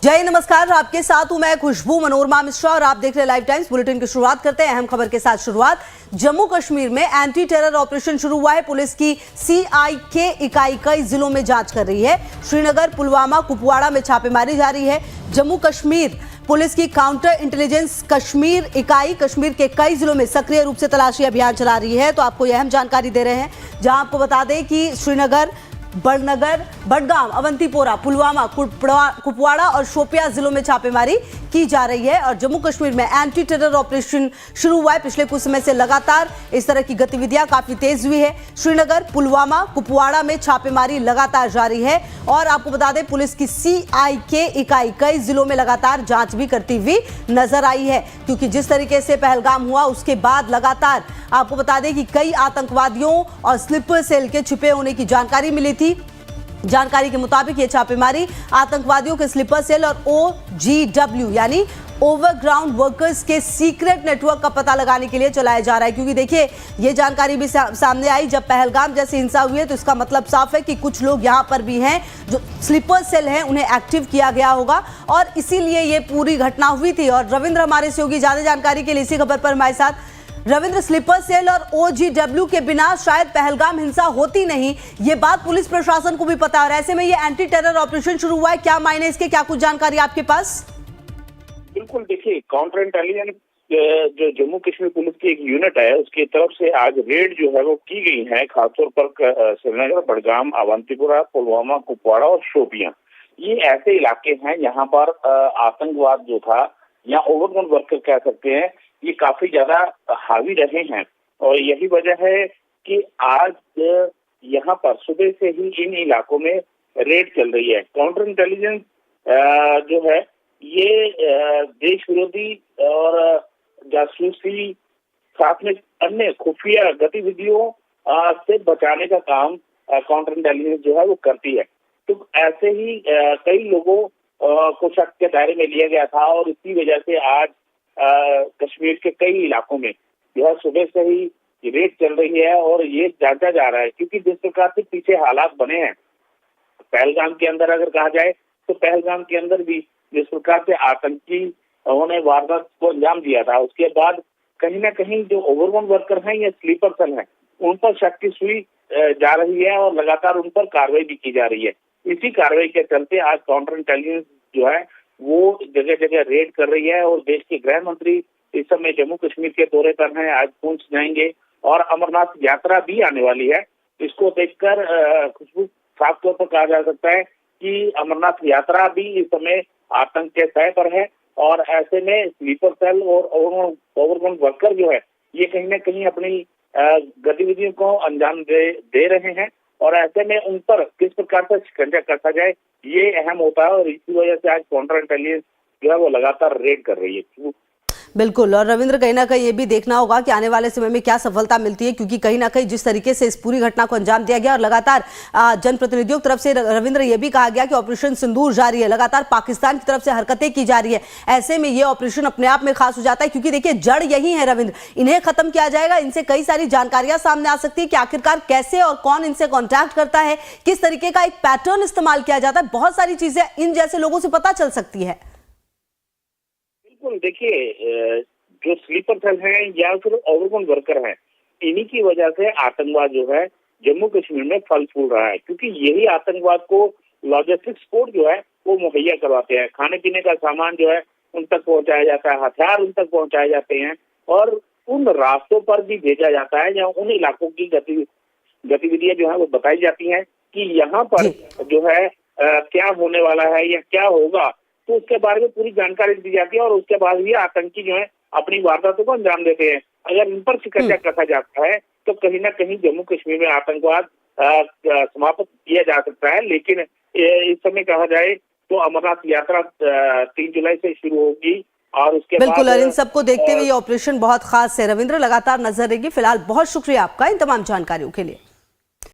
जय नमस्कार, आपके साथ हूं मैं खुशबू मनोरमा मिश्रा और आप देख रहे लाइव टाइम्स। बुलेटिन की शुरुआत करते हैं अहम खबर के साथ। शुरुआत जम्मू कश्मीर में एंटी टेरर ऑपरेशन शुरू हुआ है। पुलिस की CIK इकाई कई जिलों में जांच कर रही है। श्रीनगर, पुलवामा, कुपवाड़ा में छापेमारी जारी है। जम्मू कश्मीर पुलिस की काउंटर इंटेलिजेंस कश्मीर इकाई कश्मीर के कई जिलों में सक्रिय रूप से तलाशी अभियान चला रही है। तो आपको यह अहम जानकारी दे रहे हैं, जहां आपको बता दें कि श्रीनगर, बड़नगर, बडगाम, अवंतीपोरा, पुलवामा, कुपवाड़ा और शोपियां जिलों में छापेमारी की जा रही है। और जम्मू कश्मीर में एंटी टेरर ऑपरेशन शुरू हुआ है। पिछले कुछ समय से लगातार इस तरह की गतिविधियां काफी तेज हुई है। श्रीनगर, पुलवामा, कुपवाड़ा में छापेमारी लगातार जारी है। और आपको बता दें, पुलिस की CIK इकाई कई जिलों में लगातार जांच भी करती हुई नजर आई है, क्योंकि जिस तरीके से पहलगाम हुआ उसके बाद लगातार आपको बता दें कि कई आतंकवादियों और स्लीपर सेल के छिपे होने की जानकारी मिली थी। जानकारी के मुताबिक ये छापेमारी आतंकवादियों के स्लीपर सेल और OGW यानी ओवरग्राउंड वर्कर्स के सीक्रेट नेटवर्क का पता लगाने के लिए चलाया जा रहा है। क्योंकि देखिए, ये जानकारी भी सामने आई जब पहलगाम जैसी हिंसा हुई है, तो इसका मतलब साफ है कि कुछ लोग यहाँ पर भी हैं जो स्लीपर सेल हैं, उन्हें एक्टिव किया गया होगा और इसीलिए ये पूरी घटना हुई थी। और रविंद्र हमारे सहयोगी ज्यादा जानकारी के लिए इसी खबर पर हमारे साथ। रविंद्र, स्लीपर सेल और OGW के बिना शायद पहलगाम हिंसा होती नहीं, ये बात पुलिस प्रशासन को भी पता है। और ऐसे में ये एंटी टेरर ऑपरेशन शुरू हुआ है, क्या मायने इसके, क्या कुछ जानकारी आपके पास? बिल्कुल, देखिए, काउंटर इंटेलिजेंस जो जम्मू कश्मीर पुलिस की एक यूनिट है, उसकी तरफ से आज रेड जो है वो की गई है, खासतौर पर श्रीनगर, बडगाम, अवंतीपुरा, पुलवामा, कुपवाड़ा और शोपियां। ये ऐसे इलाके हैं जहां पर आतंकवाद जो था या ओवरग्राउंड वर्कर कह सकते हैं, ये काफी ज्यादा हावी रहे हैं। और यही वजह है कि आज यहाँ पर सुबह से ही इन इलाकों में रेड चल रही है। काउंटर इंटेलिजेंस जो है ये देश विरोधी और जासूसी, साथ में अन्य खुफिया गतिविधियों से बचाने का काम काउंटर इंटेलिजेंस जो है वो करती है। तो ऐसे ही कई लोगों को शक के दायरे में लिया गया था और इसी वजह से आज कश्मीर के कई इलाकों में यह सुबह से ही रेड चल रही है और ये जांचा जा रहा है। क्योंकि जिस प्रकार से पीछे हालात बने हैं पहलगाम के अंदर, अगर कहा जाए तो पहलगाम के अंदर भी जिस प्रकार से आतंकी उन्होंने वारदात को अंजाम दिया था, उसके बाद कहीं ना कहीं जो ओवरग्राउंड वर्कर हैं या स्लीपर सेल हैं, उन पर शक की सुई जा रही है और लगातार उन पर कार्रवाई भी की जा रही है। इसी कार्रवाई के चलते आज काउंटर इंटेलिजेंस जो है वो जगह जगह रेड कर रही है। और देश के गृह मंत्री इस समय जम्मू कश्मीर के दौरे पर हैं, आज पुंछ जाएंगे और अमरनाथ यात्रा भी आने वाली है। इसको देखकर खुशबू साफ तौर पर कहा जा सकता है कि अमरनाथ यात्रा भी इस समय आतंक के सह पर है। और ऐसे में स्लीपर सेल और ओवरग्राउंड वर्कर जो है ये कहीं ना कहीं अपनी गतिविधियों को अंजाम दे रहे हैं। और ऐसे में उन पर किस प्रकार से शिकंजा कसा जाए, ये अहम होता है। और इसी वजह से आज काउंटर इंटेलिजेंस जो है वो लगातार रेड कर रही है। बिल्कुल। और रविंद्र, कहीं ना कहीं ये भी देखना होगा कि आने वाले समय में क्या सफलता मिलती है, क्योंकि कहीं ना कहीं जिस तरीके से इस पूरी घटना को अंजाम दिया गया और लगातार जनप्रतिनिधियों की तरफ से रविंद्र ये भी कहा गया कि ऑपरेशन सिंदूर जारी है, लगातार पाकिस्तान की तरफ से हरकतें की जा रही है। ऐसे में ये ऑपरेशन अपने आप में खास हो जाता है, क्योंकि देखिए जड़ यही है रविंद्र, इन्हें खत्म किया जाएगा। इनसे कई सारी जानकारियां सामने आ सकती है कि आखिरकार कैसे और कौन इनसे कॉन्टैक्ट करता है, किस तरीके का एक पैटर्न इस्तेमाल किया जाता है। बहुत सारी चीजें इन जैसे लोगों से पता चल सकती है। बिल्कुल, देखिए, जो स्लीपर सेल हैं या फिर ओवरग्राउंड वर्कर हैं, इन्हीं की वजह से आतंकवाद जो है जम्मू कश्मीर में फल फूल रहा है। क्योंकि यही आतंकवाद को लॉजिस्टिक सपोर्ट जो है वो मुहैया करवाते हैं। खाने पीने का सामान जो है उन तक पहुंचाया जाता है, हथियार उन तक पहुंचाए जाते हैं और उन रास्तों पर भी भेजा जाता है जहाँ उन इलाकों की गतिविधियां जो है वो बताई जाती हैं कि यहाँ पर जो है क्या होने वाला है या क्या होगा, तो उसके बारे में पूरी जानकारी दी जाती है। और उसके बाद ही आतंकी जो है अपनी वारदातों को अंजाम देते हैं। अगर इन पर शिकंजा कसा जाता है तो कहीं ना कहीं जम्मू कश्मीर में आतंकवाद समाप्त किया जा सकता है। लेकिन इस समय कहा जाए तो अमरनाथ यात्रा 3 जुलाई से शुरू होगी और उसके बिल्कुल। और इन सबको देखते हुए ये ऑपरेशन बहुत खास है। रविंद्र, लगातार नजर रहेगी। फिलहाल बहुत शुक्रिया आपका इन तमाम जानकारियों के लिए।